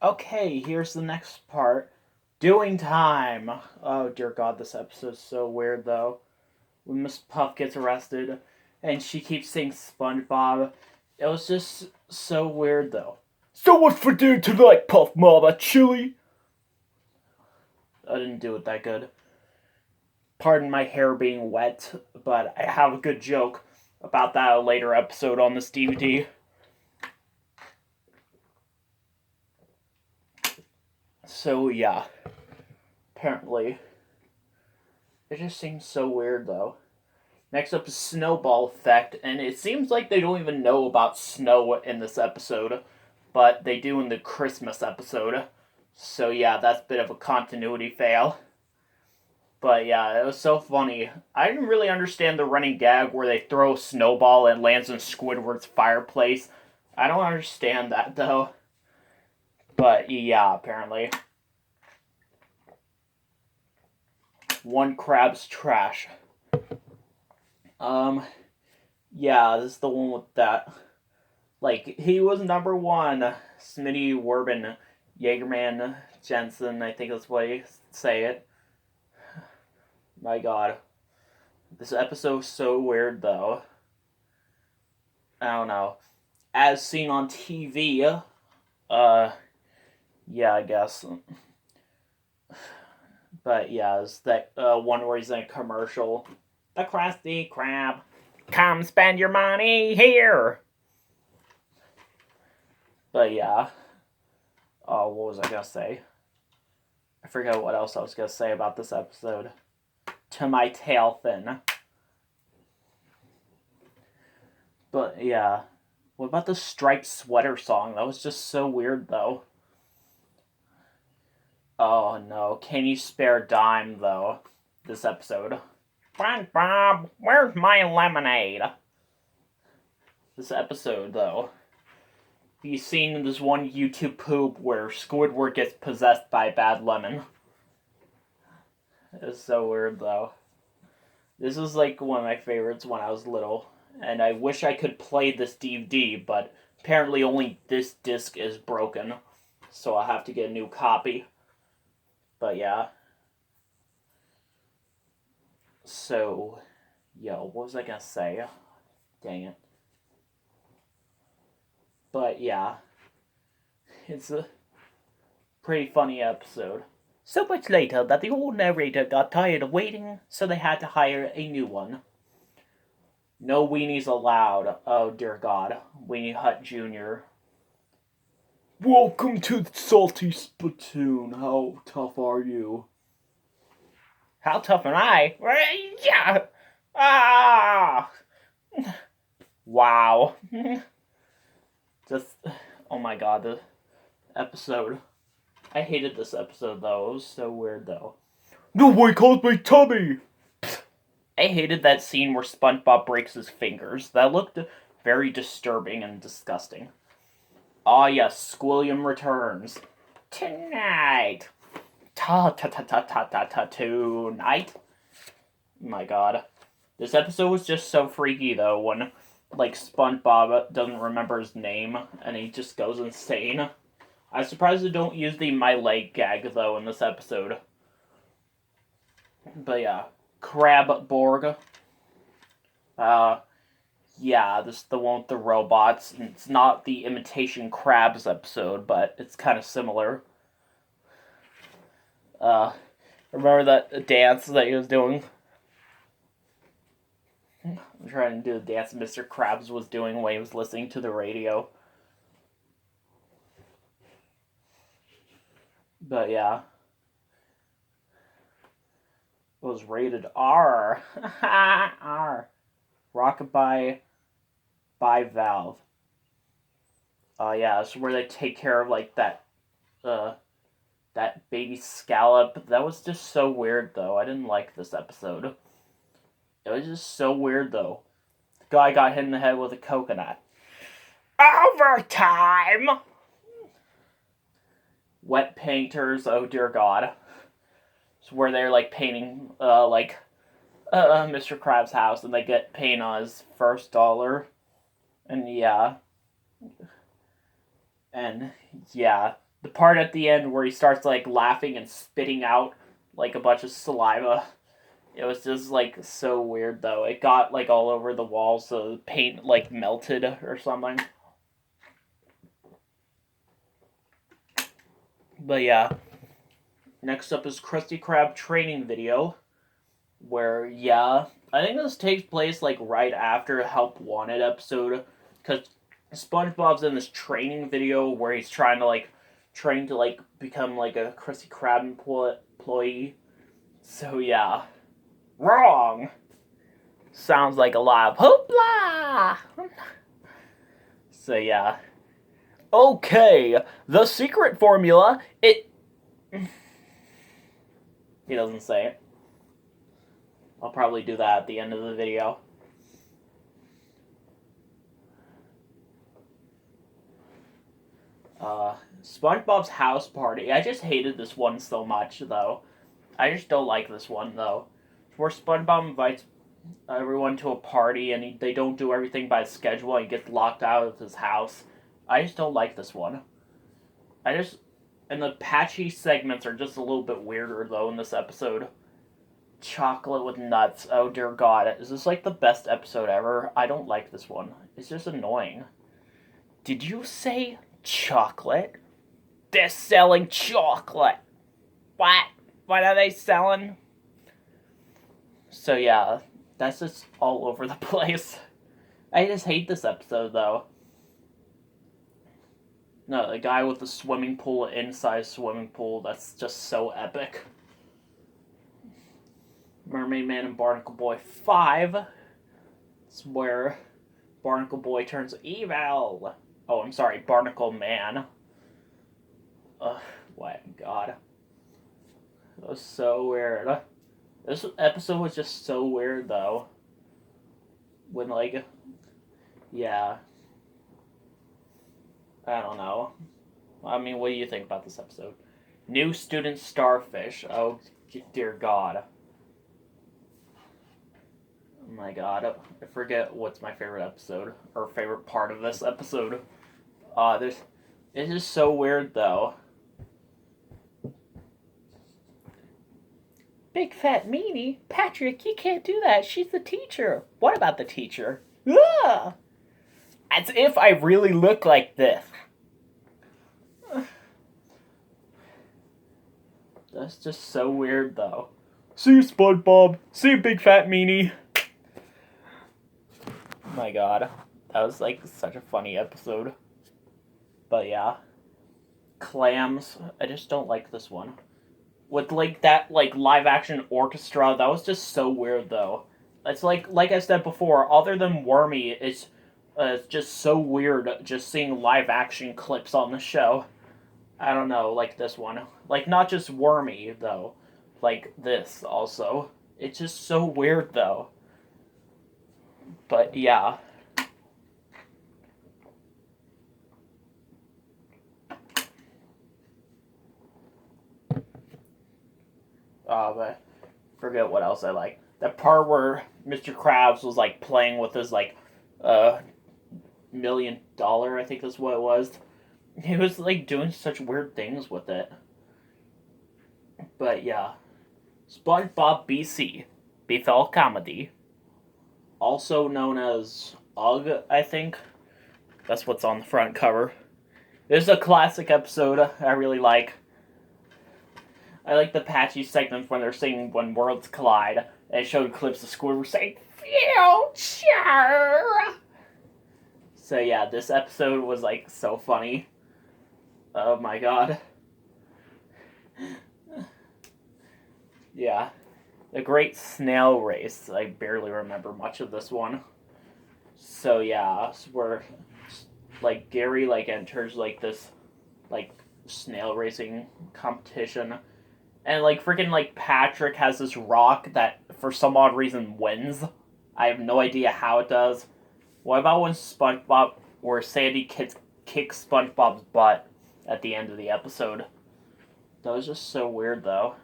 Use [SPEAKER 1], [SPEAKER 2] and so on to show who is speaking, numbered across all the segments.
[SPEAKER 1] Okay, here's the next part. Doing time. Oh dear God, this episode's so weird though. When Miss Puff gets arrested, and she keeps saying SpongeBob. It was just so weird though. So what's for dinner tonight, Puff Mama? Chili? I didn't do it that good. Pardon my hair being wet, but I have a good joke about that a later episode on this DVD. So yeah, apparently. It just seems so weird though. Next up is Snowball Effect, and it seems like they don't even know about snow in this episode, but they do in the Christmas episode. So yeah, that's a bit of a continuity fail. But yeah, it was so funny. I didn't really understand the running gag where they throw a snowball and lands in Squidward's fireplace. I don't understand that though. But yeah, apparently. One crab's trash. Yeah, this is the one with that. Like, he was number one. Smitty Werbin, Jaegerman Jensen, I think that's what you say it. My god. This episode's so weird, though. I don't know. As seen on TV, yeah, I guess. But yeah, it's that one where he's in a commercial. The Krusty Krab. Come spend your money here! But yeah. Oh, what was I gonna say? I forgot what else I was gonna say about this episode. To my tail fin. But yeah. What about the striped sweater song? That was just so weird though. Oh no, can you spare a dime though? This episode. SpongeBob, where's my lemonade? This episode though. You've seen this one YouTube poop where Squidward gets possessed by a bad lemon. It's so weird though. This was like one of my favorites when I was little, and I wish I could play this DVD, but apparently only this disc is broken, so I'll have to get a new copy. But yeah. So, yo, what was I gonna say? Dang it. But yeah, it's a pretty funny episode. So much later that the old narrator got tired of waiting, so they had to hire a new one. No weenies allowed. Oh dear God, Weenie Hut Jr. Welcome to the Salty Spittoon. How tough are you? How tough am I? Yeah. Ah. Wow. Just, oh my God, the episode. I hated this episode though. It was so weird though. Nobody calls me Tubby! I hated that scene where SpongeBob breaks his fingers. That looked very disturbing and disgusting. Ah yes, Squilliam returns. Tonight. Tonight. My god. This episode was just so freaky though when, like, SpongeBob doesn't remember his name and he just goes insane. I'm surprised they don't use the my leg gag though in this episode. But yeah. Crabborg. Yeah, this is the one with the robots. It's not the Imitation Crabs episode, but it's kind of similar. Remember that dance that he was doing? I'm trying to do the dance Mr. Krabs was doing when he was listening to the radio. But yeah. It was rated R. R. Rockabye by Valve. Yeah, it's where they take care of like that baby scallop. That was just so weird though. I didn't like this episode. It was just so weird though. The guy got hit in the head with a coconut. Overtime! Wet painters, oh dear God. It's where they're like painting Mr. Krabs' house and they get paint on his first dollar. And yeah. And yeah, the part at the end where he starts like laughing and spitting out like a bunch of saliva. It was just like so weird though. It got like all over the walls, so the paint like melted or something. But yeah. Next up is Krusty Krab training video. Where, yeah, I think this takes place like right after a Help Wanted episode. Because SpongeBob's in this training video where he's trying to like train to like become like a Krusty Krab employee. So yeah. Wrong! Sounds like a lot of hoopla! So yeah. Okay, the secret formula, it... He doesn't say it. I'll probably do that at the end of the video. SpongeBob's house party. I just hated this one so much, though. I just don't like this one, though. Where SpongeBob invites everyone to a party and they don't do everything by schedule and he gets locked out of his house. I just don't like this one. And the patchy segments are just a little bit weirder, though, in this episode. Chocolate with nuts. Oh, dear God. Is this, like, the best episode ever? I don't like this one. It's just annoying. Did you say chocolate? They're selling chocolate. What? What are they selling? So, yeah. That's just all over the place. I just hate this episode, though. No, the guy with the swimming pool inside swimming pool, that's just so epic. Mermaid Man and Barnacle Boy 5. It's where Barnacle Boy turns evil. Oh, I'm sorry, Barnacle Man. Ugh, what? God. That was so weird. This episode was just so weird, though. When, like, yeah. I don't know. I mean, what do you think about this episode? New student starfish. Oh, dear God. Oh my God. I forget what's my favorite episode. Or favorite part of this episode. It's just so weird, though. Big fat meanie? Patrick, you can't do that. She's the teacher. What about the teacher? Ugh! As if I really look like this. That's just so weird, though. See you, SpongeBob. See you, Big Fat Meanie. Oh my God. That was, like, such a funny episode. But, yeah. Clams. I just don't like this one. With, like, that, like, live-action orchestra, that was just so weird, though. It's like I said before, other than Wormy, it's just so weird just seeing live-action clips on the show. I don't know, like this one. Like, not just Wormy, though. Like this, also. It's just so weird, though. But, yeah. But I forget what else I like. That part where Mr. Krabs was, like, playing with his, like, $1 million, I think that's what it was. He was, like, doing such weird things with it. But, yeah. SpongeBob BC. Bethel Comedy. Also known as UGG, I think. That's what's on the front cover. This is a classic episode I really like. I like the patchy segments when they're singing When Worlds Collide. And it showed clips of Squidward saying, Future! So, yeah, this episode was, like, so funny. Oh my God. Yeah. The Great Snail Race. I barely remember much of this one. So yeah, where like Gary like enters like this like snail racing competition. And like freaking like Patrick has this rock that for some odd reason wins. I have no idea how it does. What about when SpongeBob or Sandy kicks SpongeBob's butt at the end of the episode? That was just so weird, though.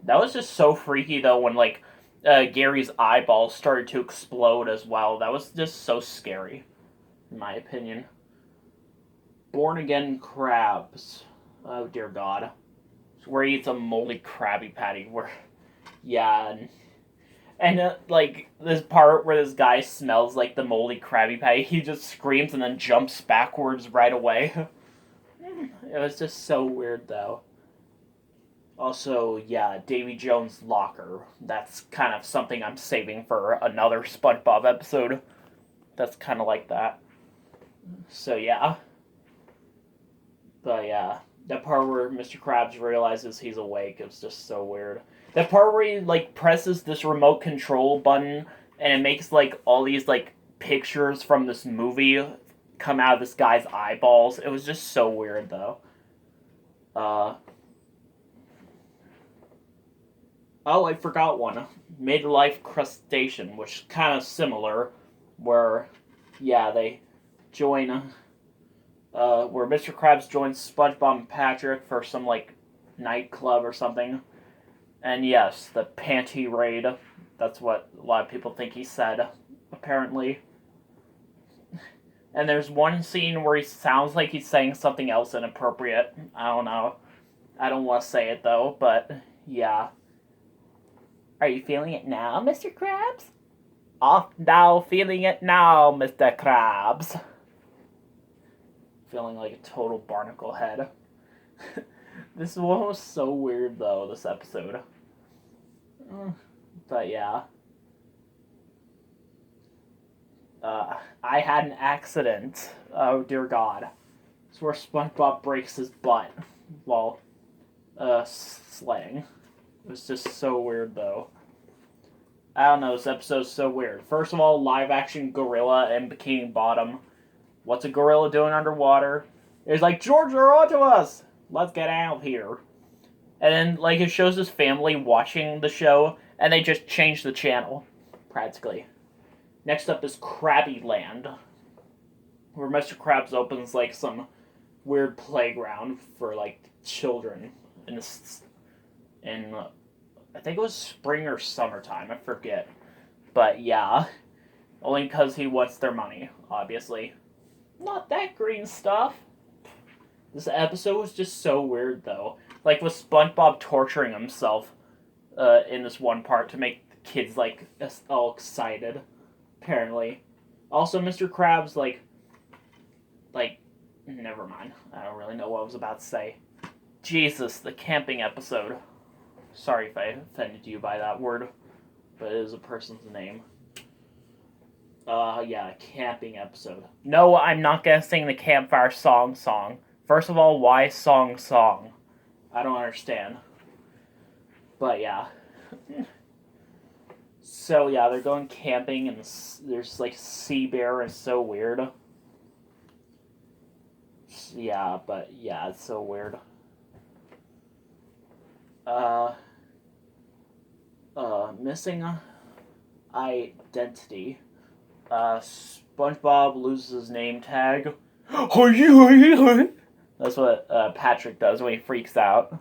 [SPEAKER 1] That was just so freaky, though, when, like, Gary's eyeballs started to explode as well. That was just so scary, in my opinion. born again crabs. Oh dear God. Where he eats a moldy Krabby Patty. Where, yeah, and like this part where this guy smells like the moldy Krabby Patty, he just screams and then jumps backwards right away. It was just so weird though. Also, yeah, Davy Jones' locker. That's kind of something I'm saving for another SpongeBob episode. That's kind of like that. So yeah. But yeah, that part where Mr. Krabs realizes he's awake is just so weird. That part where he like presses this remote control button and it makes like all these like pictures from this movie come out of this guy's eyeballs. It was just so weird though. Oh, I forgot one. Midlife Crustacean, which is kind of similar, where, yeah, they join, where Mr. Krabs joins SpongeBob and Patrick for some, like, nightclub or something. And yes, the panty raid. That's what a lot of people think he said, apparently. And there's one scene where he sounds like he's saying something else inappropriate. I don't know. I don't want to say it, though, but, yeah. Are you feeling it now, Mr. Krabs? Oh, now feeling it now, Mr. Krabs. Feeling like a total barnacle head. This one was so weird, though, this episode. But, yeah. I had an accident. Oh, dear God. It's where SpongeBob breaks his butt while, sledding. It was just so weird, though. I don't know, this episode's so weird. First of all, live-action gorilla and Bikini Bottom. What's a gorilla doing underwater? It's like, George, they're onto us! Let's get out of here. And then, like, it shows his family watching the show, and they just change the channel, practically. Next up is Krabby Land, where Mr. Krabs opens, like, some weird playground for, like, children in I think it was spring or summertime, I forget. But yeah, only because he wants their money, obviously. Not that green stuff. This episode was just so weird, though. Like, with SpongeBob torturing himself in this one part to make the kids, like, all excited, apparently. Also, Mr. Krabs, like, never mind. I don't really know what I was about to say. Jesus, the camping episode. Sorry if I offended you by that word, but it is a person's name. Yeah, camping episode. No, I'm not gonna sing the campfire song. First of all, why song? I don't understand. But yeah. So yeah, they're going camping and there's like sea bear and it's so weird. Yeah, but yeah, it's so weird. Missing identity. SpongeBob loses his name tag. That's what Patrick does when he freaks out.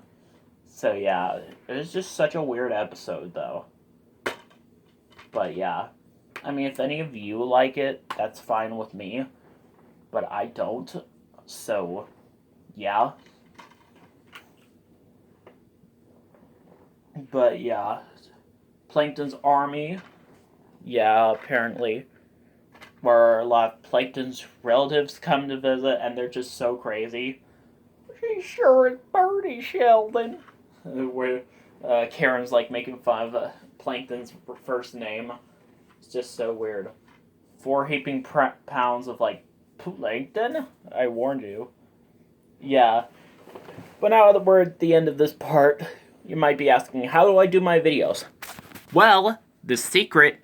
[SPEAKER 1] So yeah, it was just such a weird episode though. But yeah, I mean, if any of you like it, that's fine with me. But I don't. So, yeah. But yeah, Plankton's army. Yeah, apparently. Where a lot of Plankton's relatives come to visit and they're just so crazy. She sure is Birdie, Sheldon. Where Karen's like making fun of Plankton's first name. It's just so weird. 4 heaping pounds of like Plankton? I warned you. Yeah. But now that we're at the end of this part, you might be asking, how do I do my videos? Well, the secret